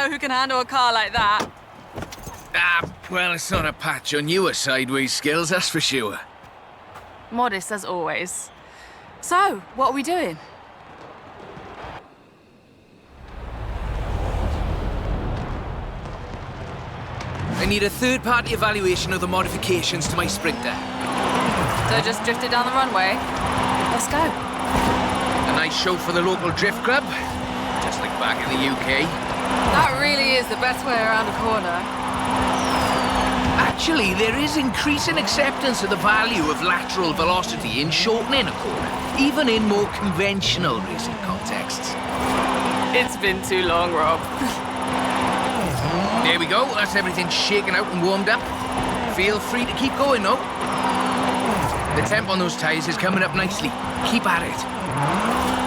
know who can handle a car like that. Well, it's not a patch on your sideways skills, that's for sure. Modest as always. So, what are we doing? I need a third-party evaluation of the modifications to my Sprinter. So just drift it down the runway? Let's go. A nice show for the local drift club, just like back in the UK. That really is the best way around a corner. Actually, there is increasing acceptance of the value of lateral velocity in shortening a corner, even in more conventional racing contexts. It's been too long, Rob. There we go, that's everything shaken out and warmed up. Feel free to keep going, though. The temp on those tyres is coming up nicely. Keep at it.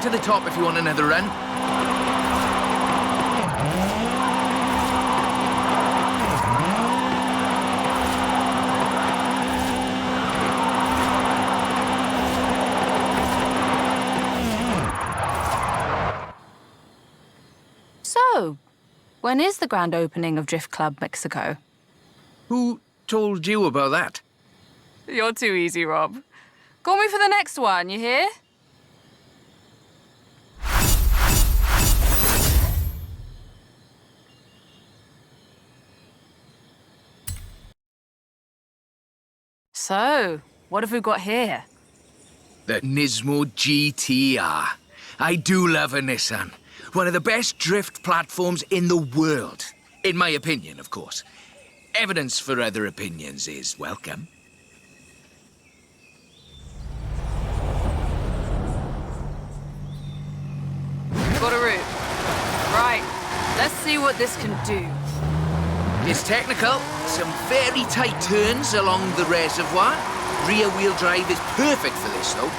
To the top if you want another run. So, when is the grand opening of Drift Club Mexico? Who told you about that? You're too easy, Rob. Call me for the next one, you hear? So, what have we got here? The Nismo GTR. I do love a Nissan. One of the best drift platforms in the world. In my opinion, of course. Evidence for other opinions is welcome. Got a route. Right, let's see what this can do. It's technical, some very tight turns along the reservoir. Rear-wheel drive is perfect for this, though.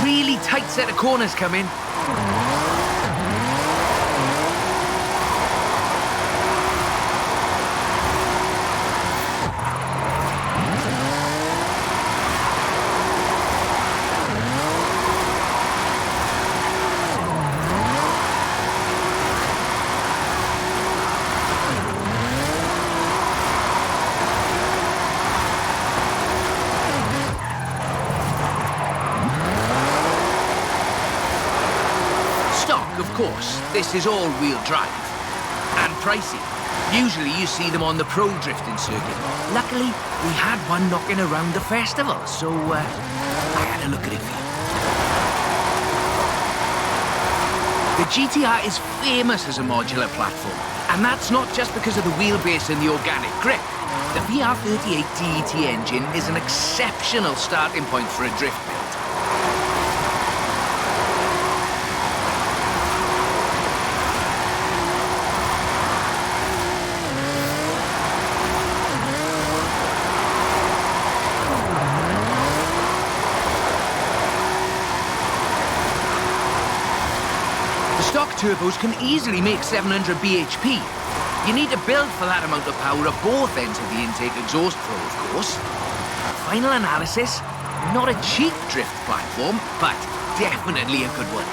Really tight set of corners coming. Of course, this is all-wheel drive. And pricey. Usually you see them on the pro drifting circuit. Luckily, we had one knocking around the festival, so I had a look at it for you. The GTR is famous as a modular platform, and that's not just because of the wheelbase and the organic grip. The VR38 DET engine is an exceptional starting point for a drift build. Stock turbos can easily make 700 bhp. You need to build for that amount of power at both ends of the intake exhaust flow, of course. Final analysis, not a cheap drift platform, but definitely a good one.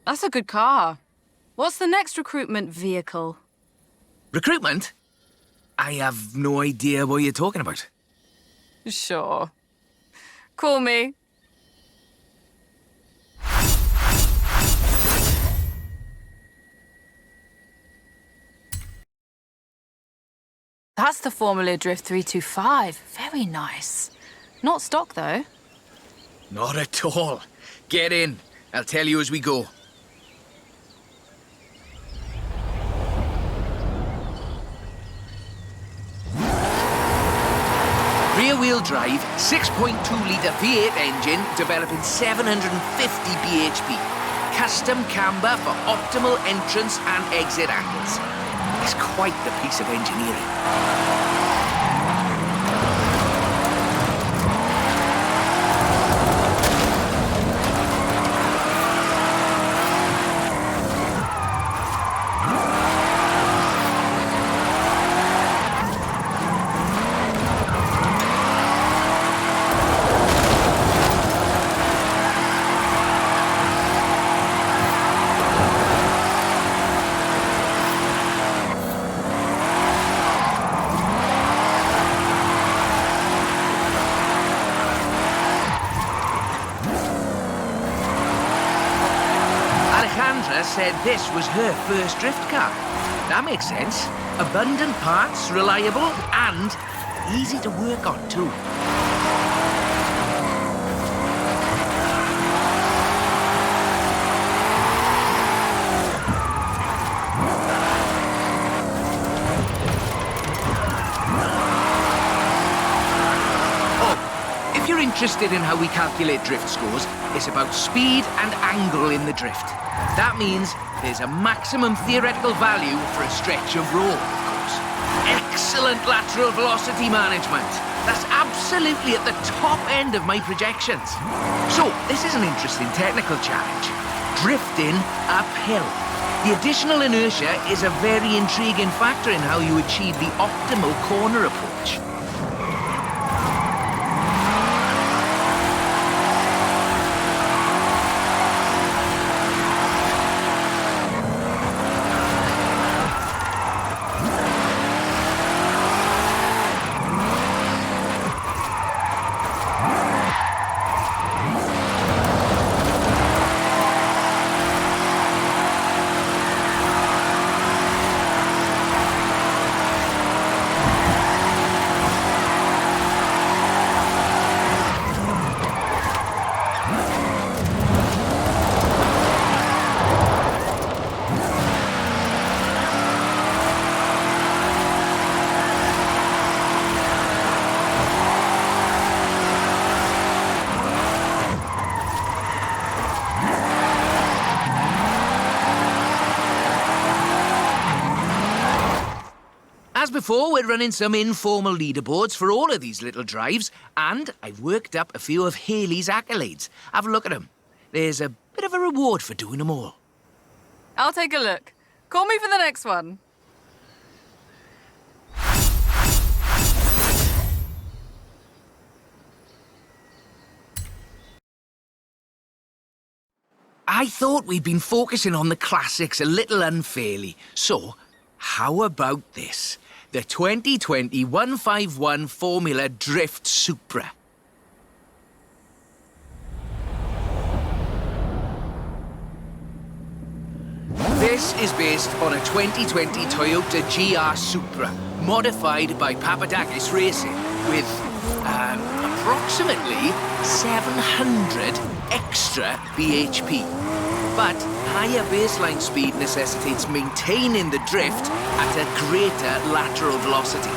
That's a good car. What's the next recruitment vehicle? Recruitment? I have no idea what you're talking about. Sure. Call me. That's the Formula Drift 325. Very nice. Not stock, though. Not at all. Get in. I'll tell you as we go. Rear-wheel drive, 6.2-litre V8 engine, developing 750 bhp. Custom camber for optimal entrance and exit angles. It's quite the piece of engineering. Said this was her first drift car. That makes sense. Abundant parts, reliable, and easy to work on too. Oh, if you're interested in how we calculate drift scores, it's about speed and angle in the drift. That means there's a maximum theoretical value for a stretch of road, of course. Excellent lateral velocity management. That's absolutely at the top end of my projections. So, this is an interesting technical challenge. Drifting uphill. The additional inertia is a very intriguing factor in how you achieve the optimal corner approach. As before, we're running some informal leaderboards for all of these little drives, and I've worked up a few of Hayley's accolades. Have a look at them. There's a bit of a reward for doing them all. I'll take a look. Call me for the next one. I thought we'd been focusing on the classics a little unfairly, so how about this? The 2020 151 Formula Drift Supra. This is based on a 2020 Toyota GR Supra, modified by Papadakis Racing, with approximately 700 extra bhp. But higher baseline speed necessitates maintaining the drift at a greater lateral velocity.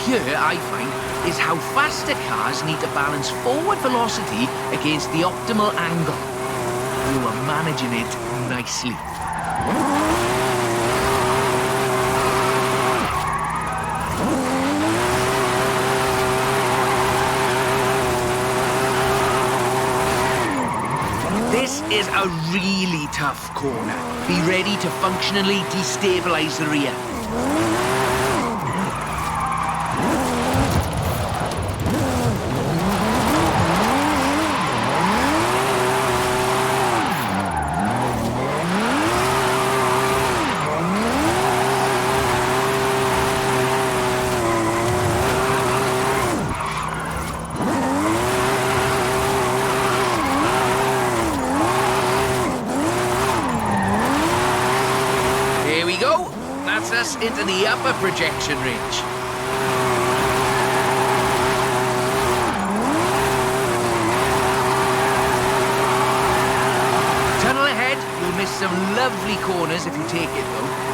Here, I find, is how faster cars need to balance forward velocity against the optimal angle. You are managing it nicely. is a really tough corner. Be ready to functionally destabilize the rear. That's us into the upper projection range. Tunnel ahead, you'll miss some lovely corners if you take it though.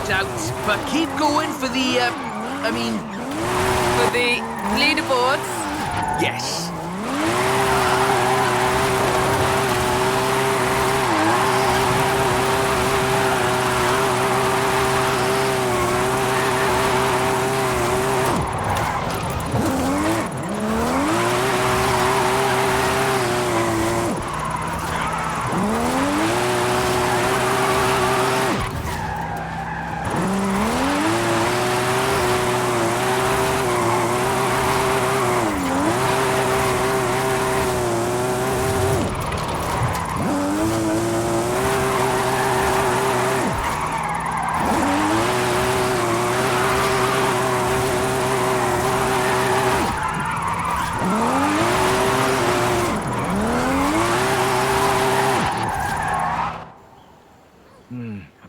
Out, but keep going for the, For the leaderboards? Yes.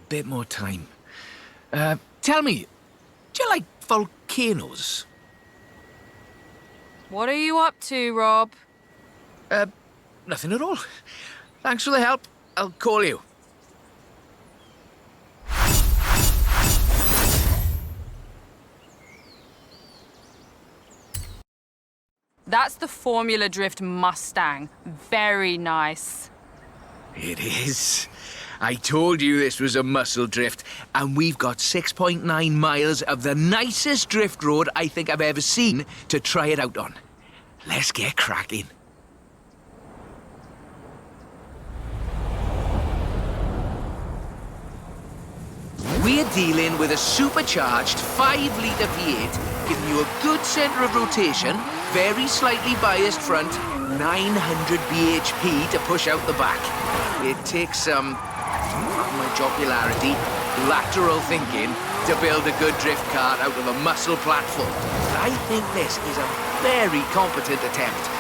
Bit more time. Tell me, do you like volcanoes? What are you up to, Rob? Nothing at all. Thanks for the help. I'll call you. That's the Formula Drift Mustang. Very nice. It is. I told you this was a muscle drift, and we've got 6.9 miles of the nicest drift road I think I've ever seen to try it out on. Let's get cracking. We're dealing with a supercharged 5-litre V8, giving you a good centre of rotation, very slightly biased front, 900 bhp to push out the back. It takes some, my jocularity, lateral thinking to build a good drift car out of a muscle platform. But I think this is a very competent attempt.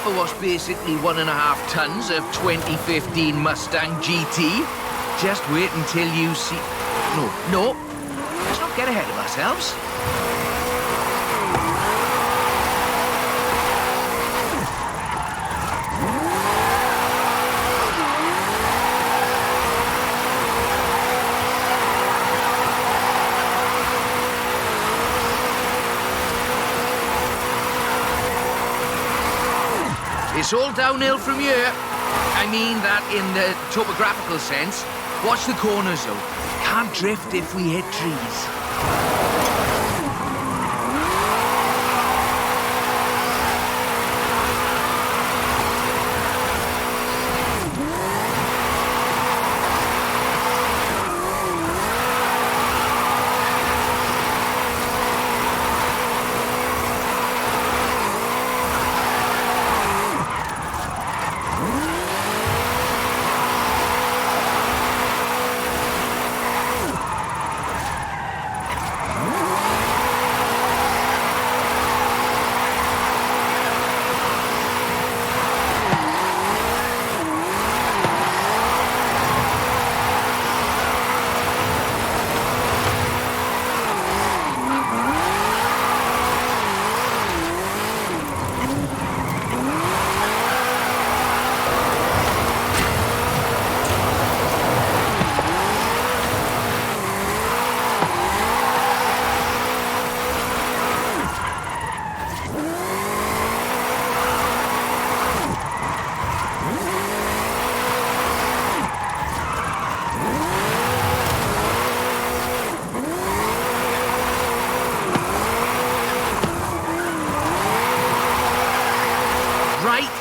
Was basically 1.5 tons of 2015 Mustang GT. Just wait until you see... No, let's not get ahead of ourselves. It's all downhill from here. I mean that in the topographical sense. Watch the corners, though. Can't drift if we hit trees.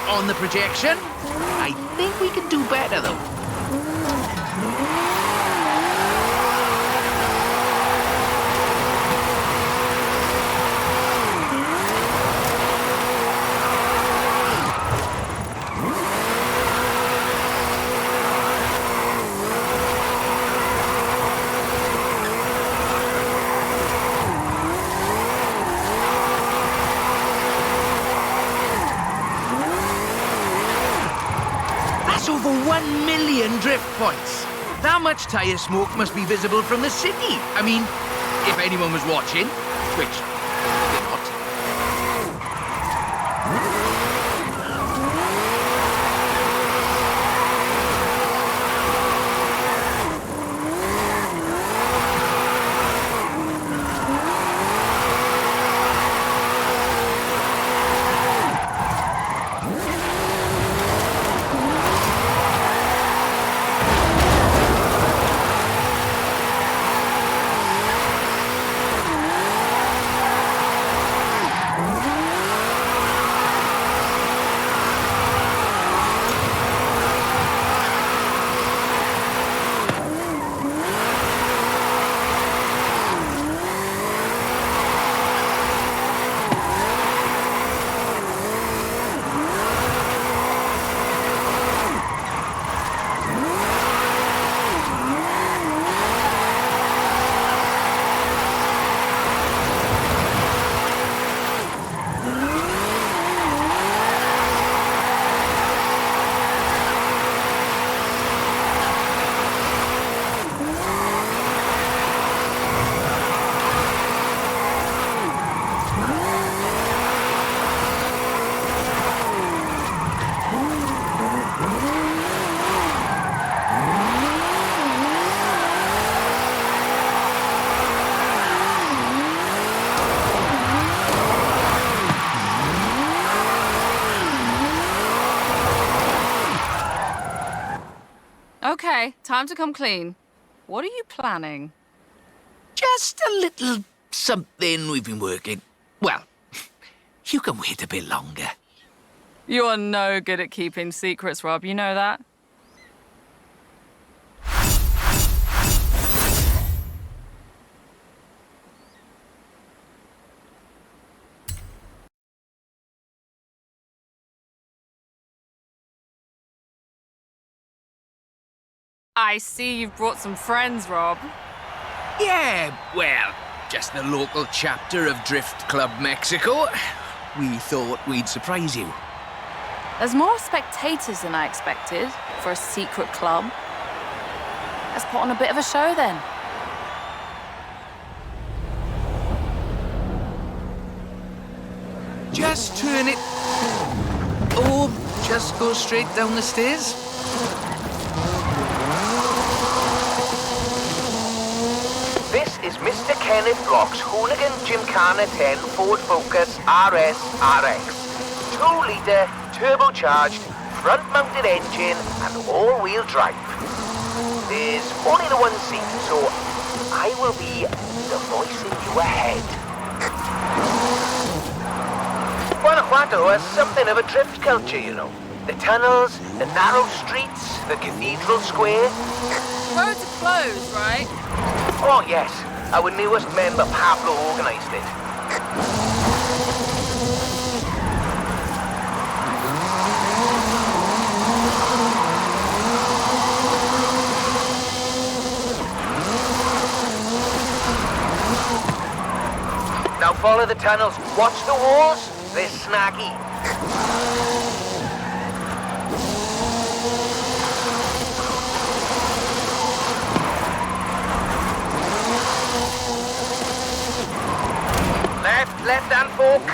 On the projection. I think we can do better, though. Over 1 million drift points. That much tyre smoke must be visible from the city. I mean, if anyone was watching, which they're not. Okay, time to come clean. What are you planning? Just a little something we've been working. Well, you can wait a bit longer. You're no good at keeping secrets, Rob. You know that? I see you've brought some friends, Rob. Yeah, well, just the local chapter of Drift Club Mexico. We thought we'd surprise you. There's more spectators than I expected for a secret club. Let's put on a bit of a show then. Just turn it... or just go straight down the stairs. This is Mr. Kenneth Block's Hooligan Gymkhana 10 Ford Focus RS RX. 2-litre turbocharged, front-mounted engine and all-wheel drive. There's only the one seat, so I will be the voice in your head. Guanajuato has something of a drift culture, you know. The tunnels, the narrow streets, the cathedral square. Roads are closed, right? Oh yes, our newest member Pablo organised it. Now follow the tunnels. Watch the walls. They're snaggy. Left hand fork.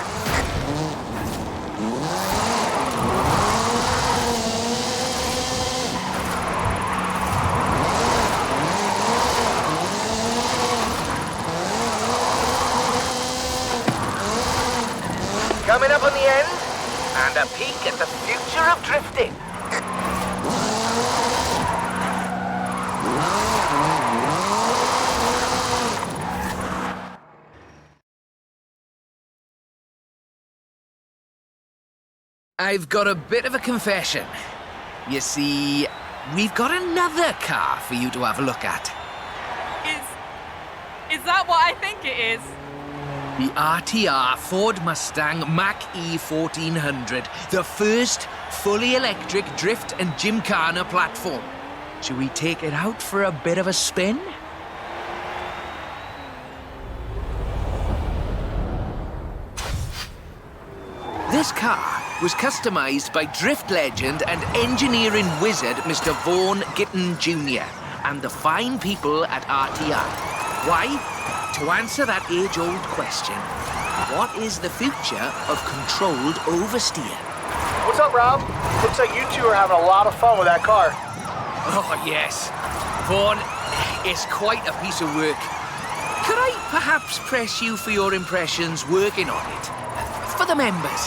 Coming up on the end, and a peek at the future of drifting. I've got a bit of a confession. You see, we've got another car for you to have a look at. Is that what I think it is? The RTR Ford Mustang Mach-E 1400, the first fully electric drift and gymkhana platform. Should we take it out for a bit of a spin? This car was customized by drift legend and engineering wizard Mr. Vaughan Gitton Jr. and the fine people at RTR. Why? To answer that age-old question, what is the future of controlled oversteer? What's up, Rob? Looks like you two are having a lot of fun with that car. Oh, yes. Vaughan, it's quite a piece of work. Could I perhaps press you for your impressions working on it? For the members.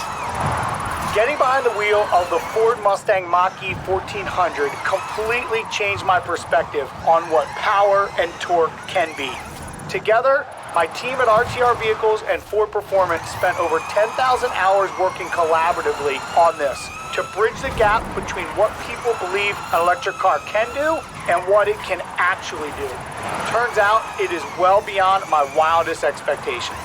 Getting behind the wheel of the Ford Mustang Mach-E 1400 completely changed my perspective on what power and torque can be. Together, my team at RTR Vehicles and Ford Performance spent over 10,000 hours working collaboratively on this to bridge the gap between what people believe an electric car can do and what it can actually do. Turns out it is well beyond my wildest expectations.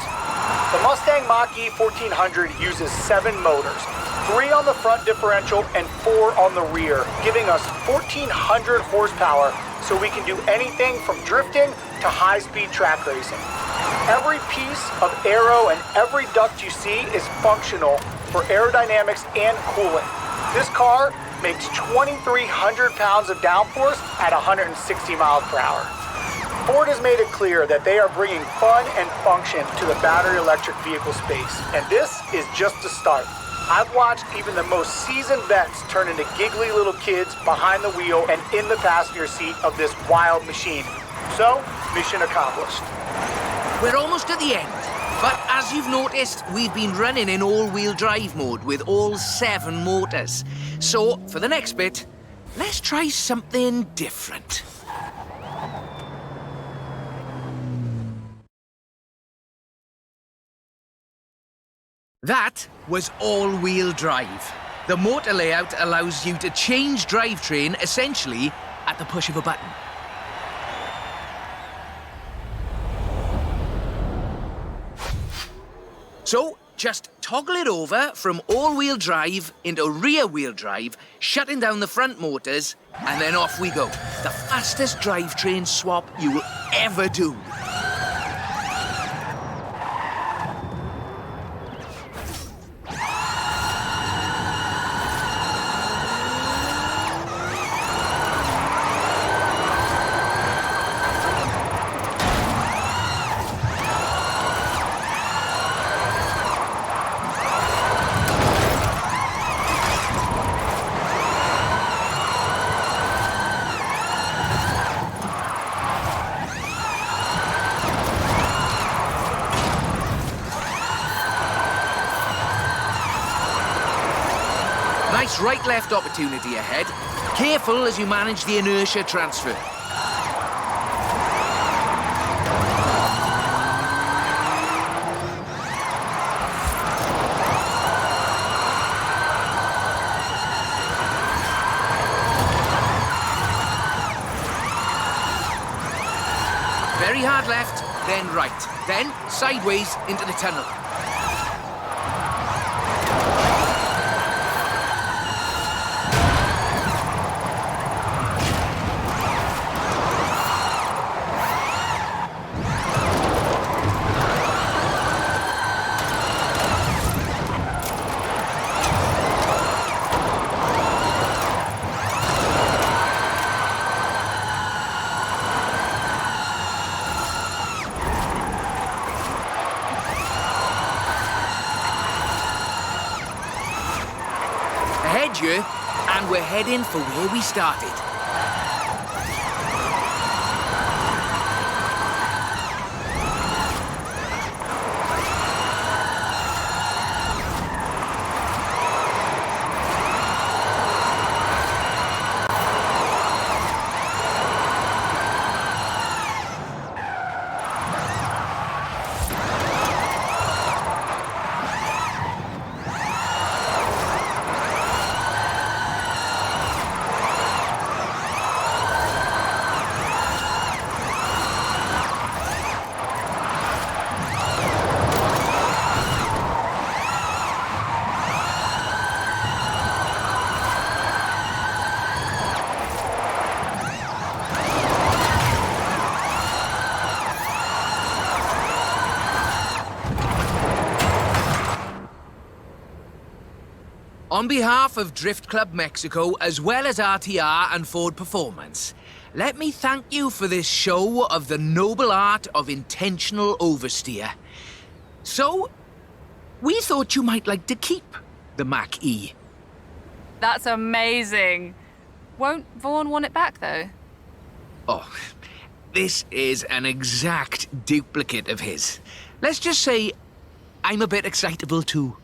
The Mustang Mach-E 1400 uses 7 motors, 3 on the front differential and 4 on the rear, giving us 1,400 horsepower so we can do anything from drifting to high-speed track racing. Every piece of aero and every duct you see is functional for aerodynamics and cooling. This car makes 2,300 pounds of downforce at 160 miles per hour. Ford has made it clear that they are bringing fun and function to the battery electric vehicle space, and this is just the start. I've watched even the most seasoned vets turn into giggly little kids behind the wheel and in the passenger seat of this wild machine. So, mission accomplished. We're almost at the end, but as you've noticed, we've been running in all-wheel drive mode with all 7 motors. So, for the next bit, let's try something different. That was all-wheel drive. The motor layout allows you to change drivetrain essentially at the push of a button. So, just toggle it over from all-wheel drive into rear-wheel drive, shutting down the front motors, and then off we go. The fastest drivetrain swap you will ever do. It's right-left opportunity ahead. Careful as you manage the inertia transfer. Very hard left, then right, then sideways into the tunnel. Ahead you, and we're heading for where we started. On behalf of Drift Club Mexico, as well as RTR and Ford Performance, let me thank you for this show of the noble art of intentional oversteer. So, we thought you might like to keep the Mach-E. That's amazing. Won't Vaughan want it back, though? Oh, this is an exact duplicate of his. Let's just say I'm a bit excitable too.